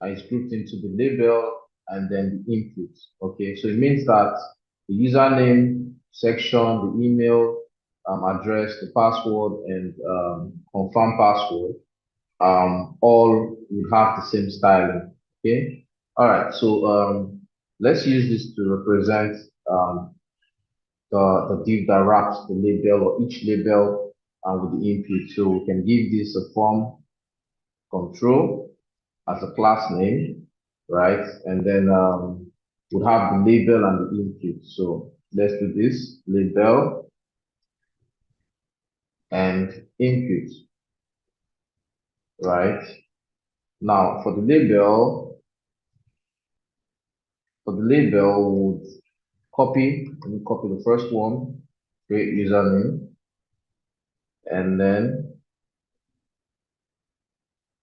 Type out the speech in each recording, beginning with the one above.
and it's grouped into the label and then the input. Okay, so it means that the username section, the email address, the password, and confirm password all would have the same styling. Okay, all right. So let's use this to represent the div that wraps the label or each label with the input. So we can give this a form control as a class name, right? And then we'll have the label and the input. So let's do this label and input, right? Now for the label, we'll let me copy the first one, create username, and then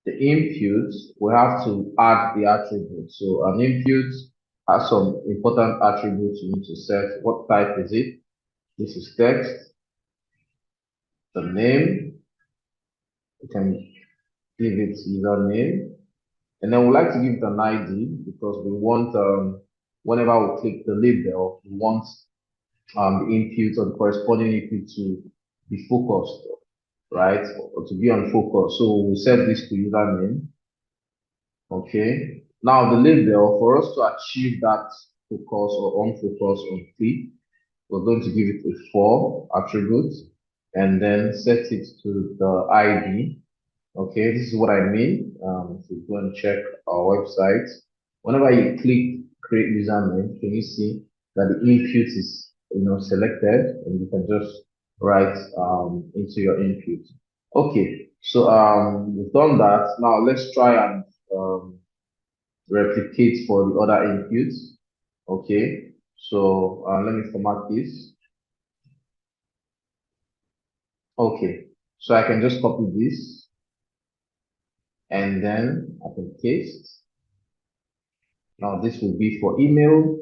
the input, we have to add the attribute. So an input has some important attributes you need to set. What type is it? This is text, the name, you can give it username, and then we like to give it an ID because we want, whenever we click the label, we want the input or the corresponding input to be focused, right? Or to be on focus. So we set this to username. Okay. Now the label, for us to achieve that focus or unfocus on click, we're going to give it a for attribute and then set it to the ID. Okay, this is what I mean. If you go and check our website, whenever you click create username, can you see that the input is selected and you can just write into your input. Okay, so we've done that. Now let's try and replicate for the other inputs. Okay, so let me format this. Okay, so I can just copy this and then I can paste. Now this will be for email.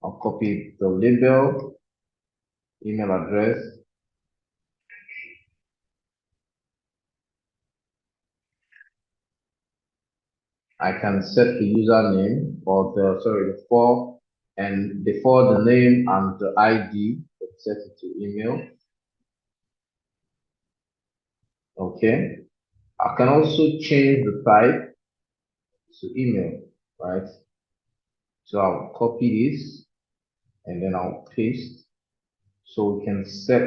I'll copy the label, email address. I can set the username or the for, and before the name and the ID, set it to email. Okay. I can also change the type to email, right? So I'll copy this and then I'll paste. So we can set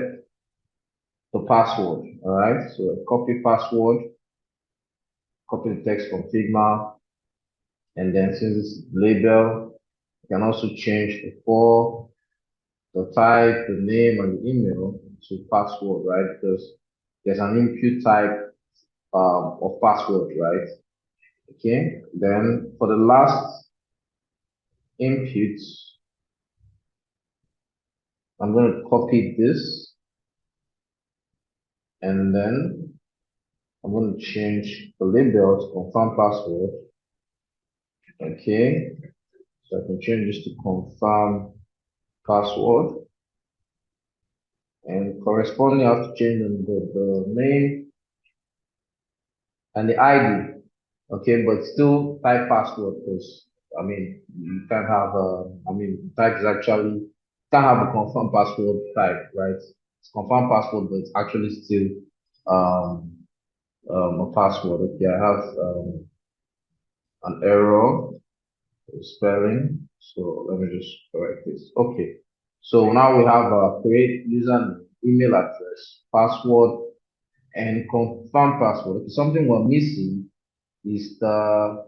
the password, all right? So copy password, copy the text from Figma, and then since it's label, you can also change the for, the type, the name, and the email to password, right? Because there's an input type of password, right? Okay. Then for the last input, I'm going to copy this and then I'm going to change the label to confirm password. Okay. So I can change this to confirm password. And correspondingly, I have to change the name and the ID. Okay, but still type password because I mean you can't have type is actually can't have a confirm password type, right? It's confirm password, but it's actually still um, a password. Okay, I have an error spelling, so let me just correct this. Okay, so now we have create username, email address, password, and confirm password. Okay, something we're missing is the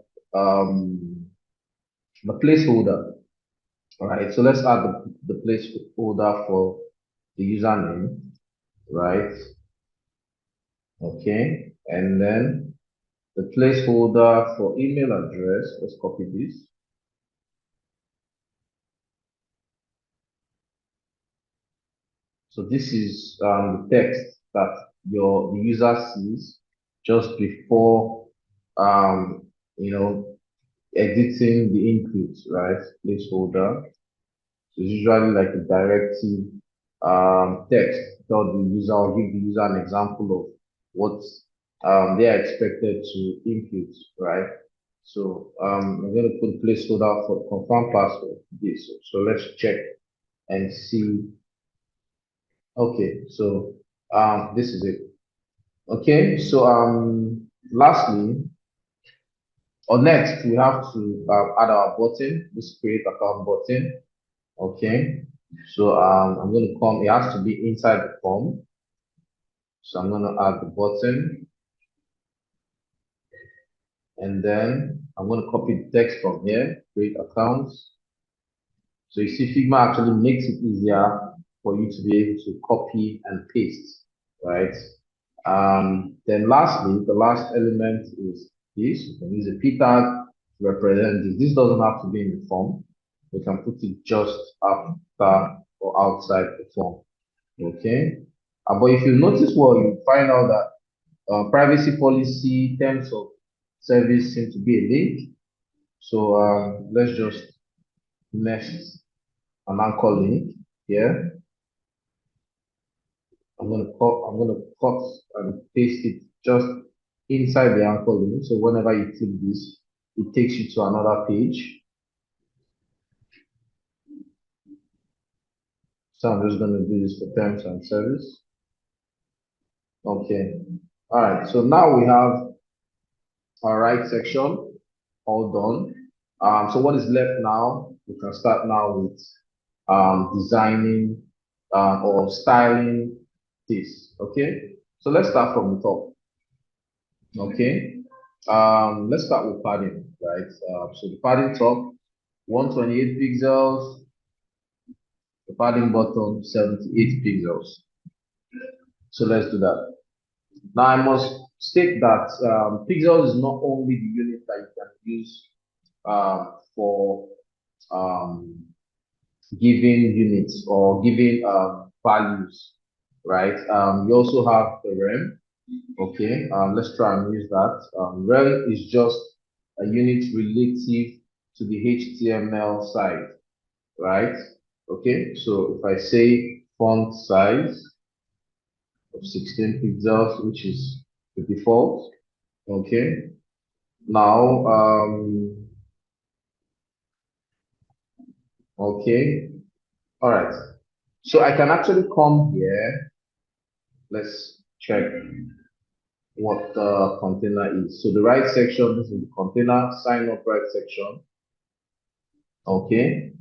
placeholder. All right, so let's add the placeholder for the username, right? Okay, and then the placeholder for email address, let's copy this. So this is the text that the user sees just before um, you know editing the inputs, right? Placeholder. So it's usually like a directive text. Tell the user or give the user an example of what they are expected to input, right? So I'm going to put placeholder for confirm password. This. So let's check and see. Okay, so this is it. Okay, so lastly or next we have to add our button. This create account button. Okay, so I'm going to come. It has to be inside the form. So I'm going to add the button, and then I'm going to copy the text from here. Create accounts. So you see, Figma actually makes it easier for you to be able to copy and paste, right? Then lastly, the last element is this. You can use a p tag to represent this. This doesn't have to be in the form. We can put it just after or outside the form, okay? But if you notice well, you find out that privacy policy, terms of service seem to be a link. So let's just next an anchor link here. I'm gonna cut and paste it just inside the anchor link. So whenever you click this, it takes you to another page. So I'm just gonna do this for terms and service. Okay. All right. So now we have our right section all done. So what is left now? We can start now with designing or styling this. Okay. So let's start from the top. Okay. Let's start with padding, right? So the padding top, 128 pixels, the padding bottom, 78 pixels. So let's do that. Now I must state that pixels is not only the unit that you can use for um, giving units or giving values, right? You also have the rem. Okay, let's try and use that. Rel is just a unit relative to the HTML side, right? Okay, so if I say font size of 16 pixels, which is the default, okay. Now, okay, all right. So I can actually come here. Let's check what the container is. So the right section, this is the container, sign up right section. Okay.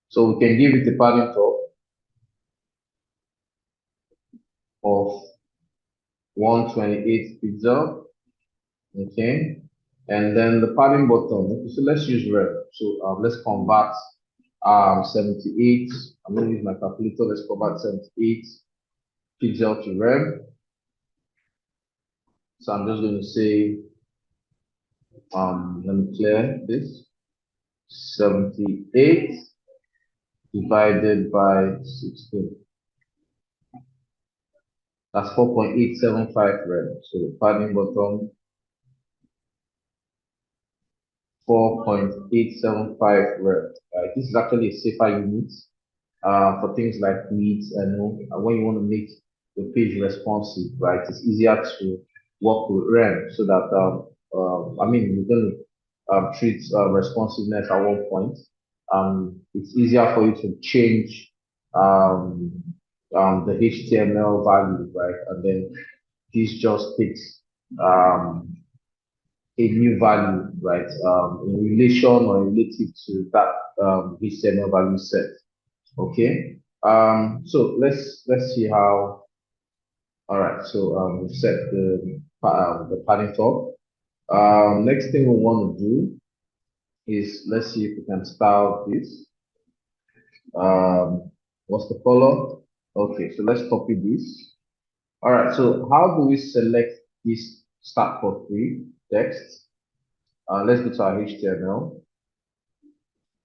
So we can give it a padding top of 128 pixel. Okay. And then the padding bottom. Okay, so let's use red. So let's convert 78. I'm going to use my calculator. Let's convert 78 pixel to red. So I'm just going to say, let me clear this. 78 divided by 16. That's 4.875 rem. So the padding bottom 4.875 rem. Right? This is actually a safer unit for things like needs and when you want to make the page responsive, right? It's easier to work with rem so that I mean you're going to treat responsiveness at one point. It's easier for you to change um, the HTML value, right? And then this just takes um, a new value, right, in relation or relative to that HTML value set. Okay. So let's see how. All right. So we've set the padding top. Next thing we want to do is let's see if we can style this. What's the color? Okay. So let's copy this. All right. So how do we select this start for free text? Let's go to our HTML.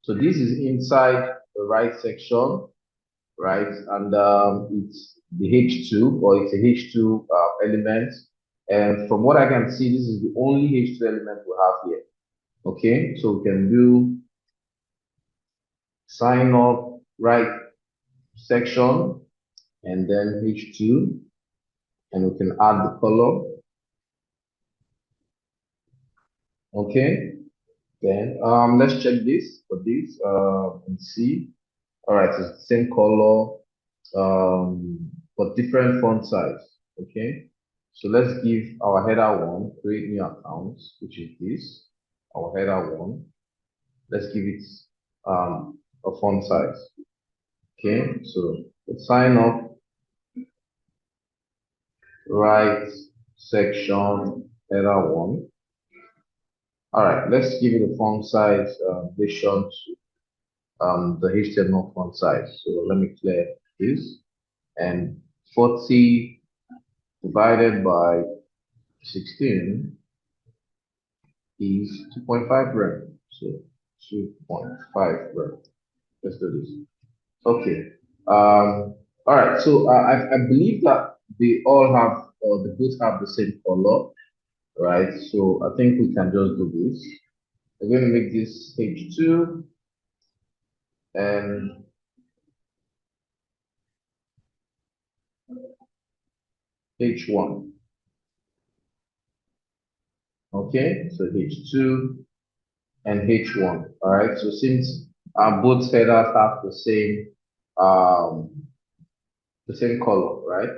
So this is inside the right section, right? And it's the H2 or it's a H2 element. And from what I can see, this is the only H2 element we have here. Okay, so we can do sign up right section and then H2, and we can add the color. Okay, then let's check this for this and see. All right, it's the same color but different font size. Okay, so let's give our header one, create new account, which is this, our header one. Let's give it a font size. Okay, so let's sign up, right section, header one. All right, let's give it a font size version the HTML font size. So let me clear this, and 40 divided by 16 is 2.5 rem. So 2.5 rem. Let's do this. Okay. All right. So I believe that they all have, or they both have the same color, right? So I think we can just do this. We're going to make this H2 and H1. Okay. So H2 and H1. All right. So since both headers have um, the same color, right?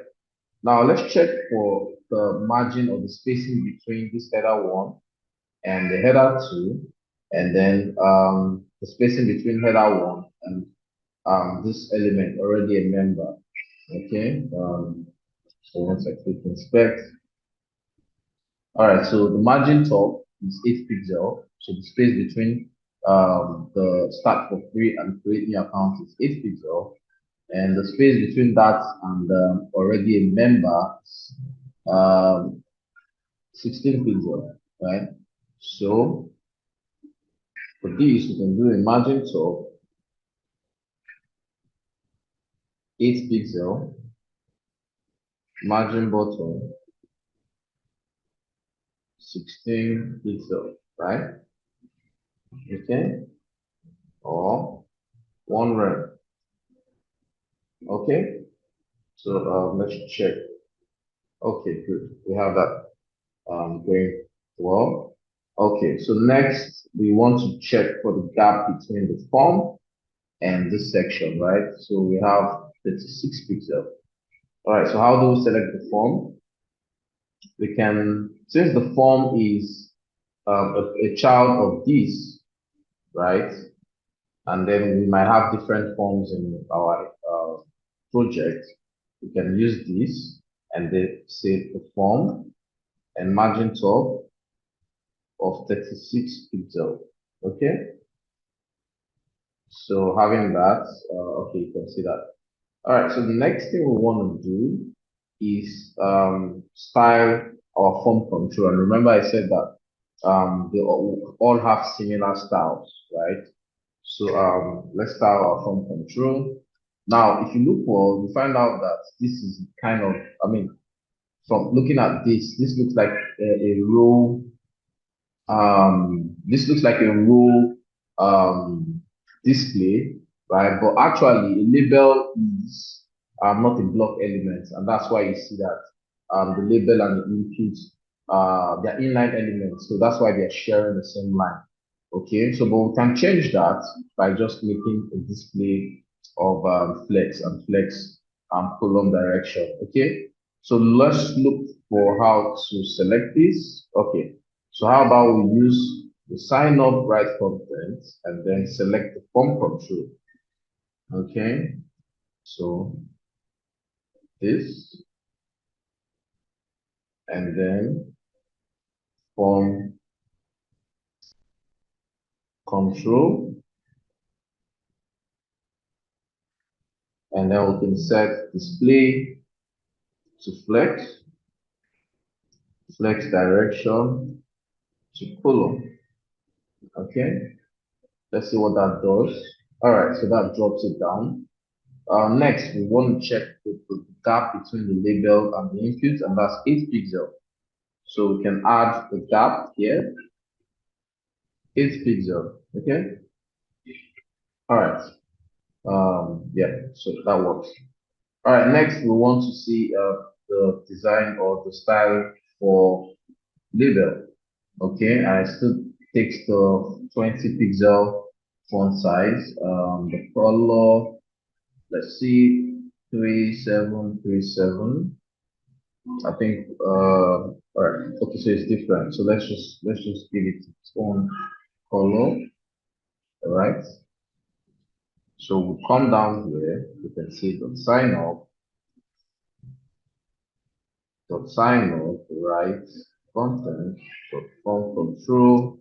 Now let's check for the margin or the spacing between this header one and the header two, and then the spacing between header one and this element already a member. Okay. So once I click inspect, all right. So the margin top is 8 pixel. So the space between the start for free and create new account is 8 pixel, and the space between that and already a member is um, 16 pixel, right? So for this, you can do a margin top 8 pixel, margin bottom 16 pixel, right? Okay, or 1 rem. Okay, so let's check. Okay, good. We have that going well. Okay, so next we want to check for the gap between the form and this section, right? So we have 36 pixel. All right, so how do we select the form? We can, since the form is a child of this, right? And then we might have different forms in our project. We can use this and then say the form and margin top of 36 pixel. Okay, so having that, okay, you can see that. All right, so the next thing we want to do is style our form control. And remember I said that they all have similar styles, right? So let's style our form control. Now, if you look well, you find out that this is kind of, I mean, from looking at this looks like a row this looks like a row display, right? But actually, a label is not a block element, and that's why you see that the label and the input they're inline elements, so that's why they're sharing the same line. Okay, so but we can change that by just making a display of flex and flex column direction. Okay, so let's look for how to select this. Okay, so how about we use the sign up right content and then select the form control. Okay, so this and then form control, and then we can set display to flex, flex direction to column. Okay, let's see what that does. All right, so that drops it down. Next, we want to check the gap between the label and the input, and that's 8 pixel. So we can add the gap here, 8 pixel. Okay. All right. Yeah. So that works. All right, next we want to see the design or the style for label. Okay, I still takes the 20 pixel font size. The color, let's see, 3737. I think all right, okay, so it's different. So let's just give it its own color. All right. So we come down here, you can see sign up, right? Content, font control,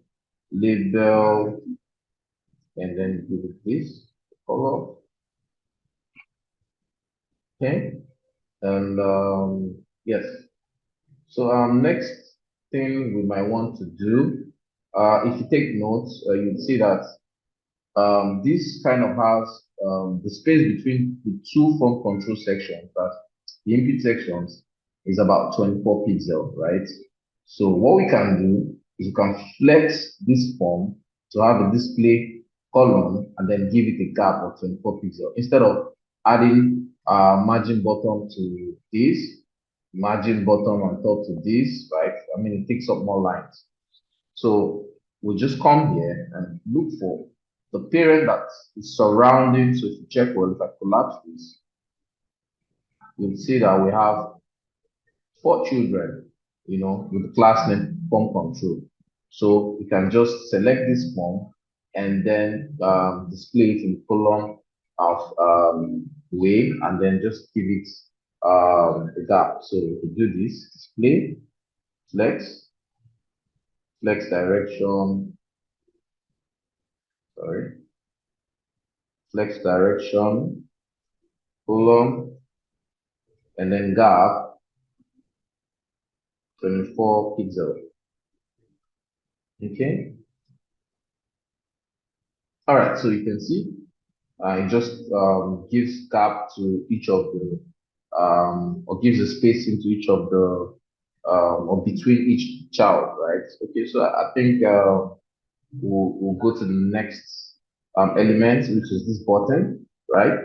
label, and then give it this color. Okay. And yes. So next thing we might want to do, if you take notes, you'll see that this kind of has the space between the two front control sections, that the input sections is about 24 pixels, right? So what we can do is we can flex this form to have a display column and then give it a gap of 24 pixels instead of adding margin bottom to this, margin bottom on top to this, right? I mean, it takes up more lines. So we just come here and look for the parent that is surrounding. So if you check, well, if I collapse this, you'll see that we have four children, with the class name form control. So you can just select this form and then display it in column of way and then just give it a gap. So to do this, display, flex, flex direction, sorry, flex direction, column, and then gap 24 pixel. Okay. All right. So you can see it just gives gap to each of the or gives a space into each of the or between each child, right? Okay. So I think we'll go to the next element, which is this button, right?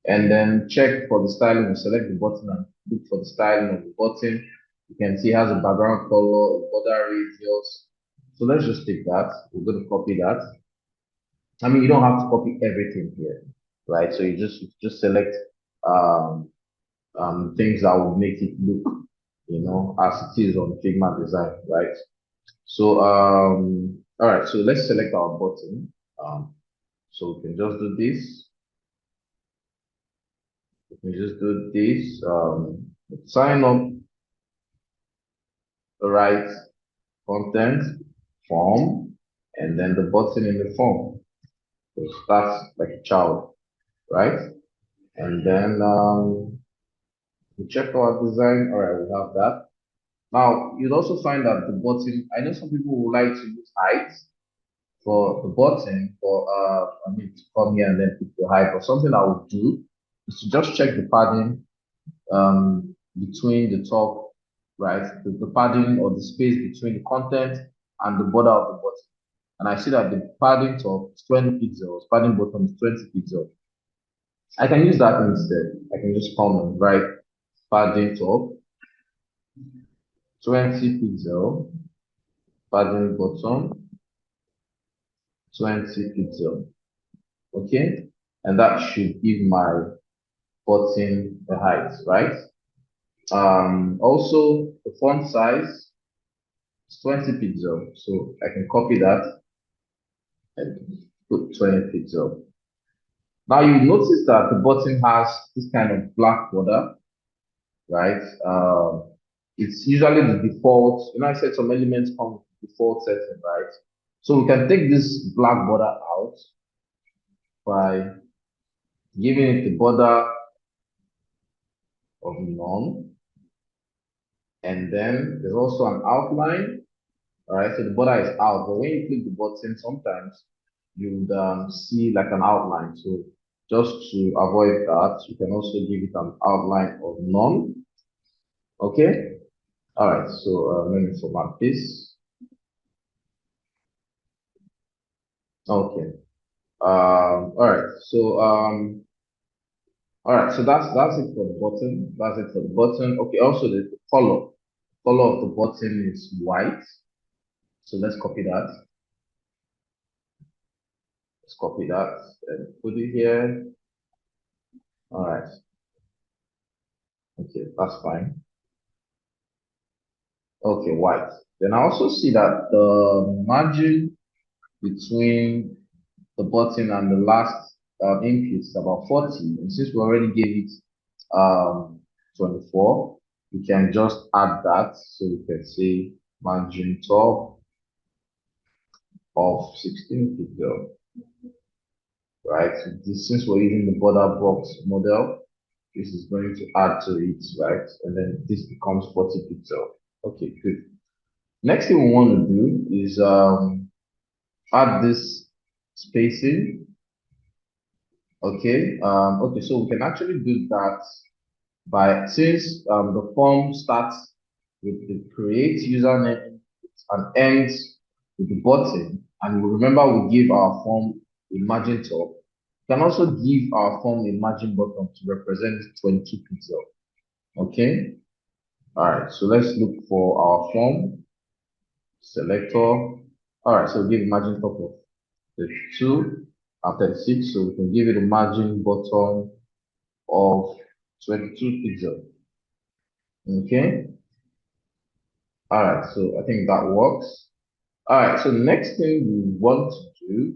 And then check for the styling. We select the button and look for the styling of the button. You can see it has a background color, a border radius. So let's just take that. We're going to copy that. I mean, you don't have to copy everything here, right? So you just select um, things that will make it look, as it is on Figma design, right? So all right. So let's select our button. So we can just do this. We can just do this. Sign up, right? Content, form, and then the button in the form. So starts like a child, right? And then we check our design. All right, we have that. Now you'll also find that the button. I know some people would like to use height for the button, for I mean to come here and then pick the height. But something I would do is to just check the padding between the top, right? The padding or the space between the content and the border of the button. And I see that the padding top is 20 pixels, padding bottom is 20 pixels. I can use that instead. I can just come and write padding top 20 pixel, padding bottom 20 pixel. Okay, and that should give my button the height, right? Also the font size is 20 pixel, so I can copy that and put 20 pixel. Now you notice that the button has this kind of black border, right? It's usually the default. I said some elements come with default setting, right? So we can take this black border out by giving it the border of none. And then there's also an outline. All right, so the border is out, but when you click the button, sometimes you would see like an outline. So just to avoid that, you can also give it an outline of none. Okay. All right. So let me format this. Okay. All right. So All right, so that's it for the button. That's it for the button. Okay, also the color of the button is white. So let's copy that. Let's copy that and put it here. All right. Okay, that's fine. Okay, white. Then I also see that the margin between the button and the last input is about 40. And since we already gave it 24, we can just add that. So we can say margin top of 16 pixel, right? So this, since we're using the border box model, this is going to add to it, right? And then this becomes 40 pixel. Okay, good. Next thing we want to do is add this spacing. Okay, okay, so we can actually do that by, since the form starts with the create username and ends with the button, and remember we give our form a margin top, we can also give our form a margin bottom to represent 22 pixel. Okay, all right, so let's look for our form selector. All right, so give margin top of 32 and 36, so we can give it a margin bottom of 22 pixel. Okay, all right, so I think that works. All right, so the next thing we want to do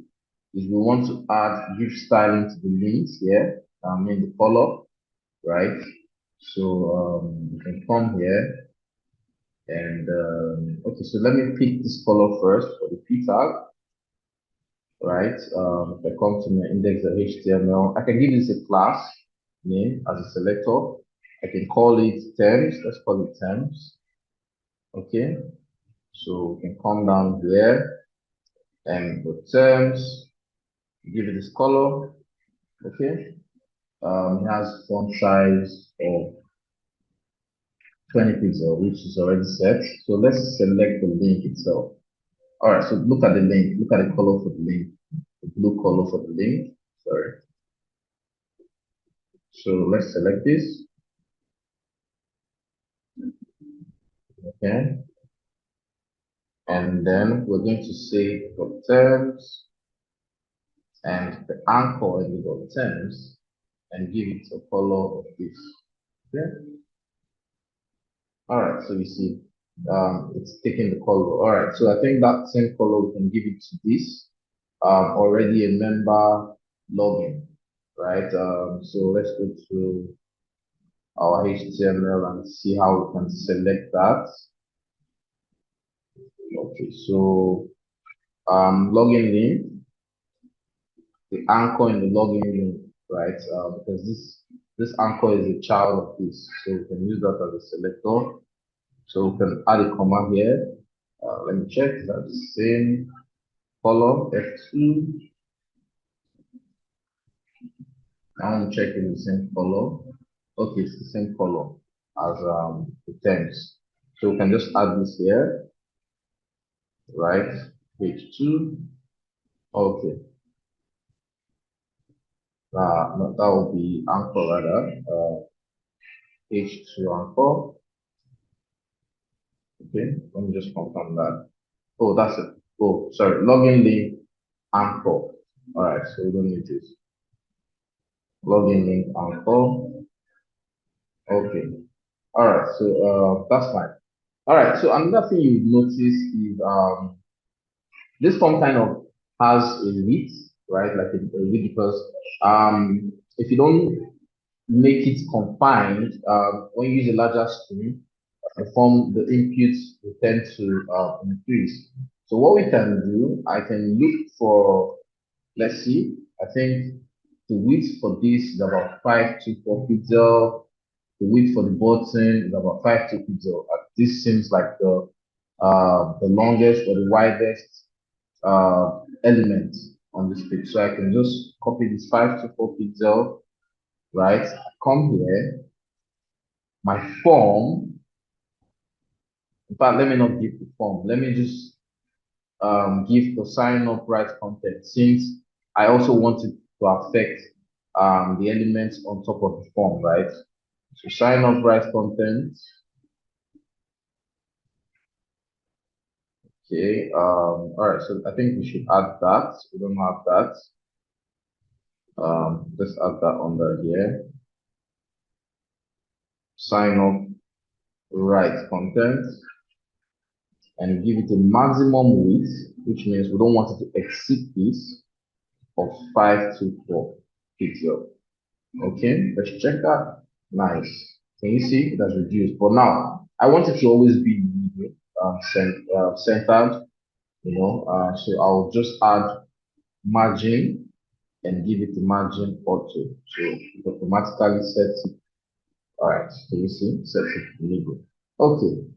is we want to add GIF styling to the links here. I mean the color, right? So we can come here and okay, so let me pick this color first for the p tag, right? If I come to my index.html, I can give this a class name as a selector. I can call it terms. Let's call it terms. Okay, so we can come down here and the terms, give it this color. Okay, it has font size of 20 pixel, which is already set. So let's select the link itself. All right, so look at the link. Look at the color for the link. The blue color for the link. Sorry. So let's select this. Okay. And then we're going to say the terms and the anchor in the terms and give it a color of this. Okay. All right. So you see, it's taking the color. All right. So I think that same color we can give it to this. Already a member login, right? So let's go to our HTML and see how we can select that. Okay, so login link, the anchor in the login link, right? Because this anchor is a child of this, so we can use that as a selector. So we can add a comma here. Let me check, is that the same color, F2? I'm checking the same color. Okay, it's the same color as the terms. So we can just add this here, right? Page 2. Okay. No, that will be anchor rather. Page 2 anchor. Okay, let me just confirm that. Oh, that's it. Oh, sorry. Login link anchor. All right, so we don't need this. Login link anchor. Okay. All right, so that's fine. All right, so another thing you notice is this form kind of has a width, right? Like a width because if you don't make it confined, when you use a larger screen, the form, the inputs will tend to increase. So what we can do, I can look for, let's see, I think the width for this is about 524 pixel. The width for the button is about 5 pixel. This seems like the longest or the widest element on this page. So I can just copy this 524 pixel, right? Come here, my form. In fact, let me not give the form. Let me just give the sign up right content since I also want it to affect the elements on top of the form, right? So sign up right content. Okay. All right. So I think we should add that. We don't have that. Let's add that under here. Sign up right content and give it a maximum width, which means we don't want it to exceed this of 524 pixel. Okay, let's check that. Nice. Can you see it has reduced? But now I want it to always be centered, so I'll just add margin and give it the margin auto. So it automatically sets it. All right, can you see? Sets it to label. Okay,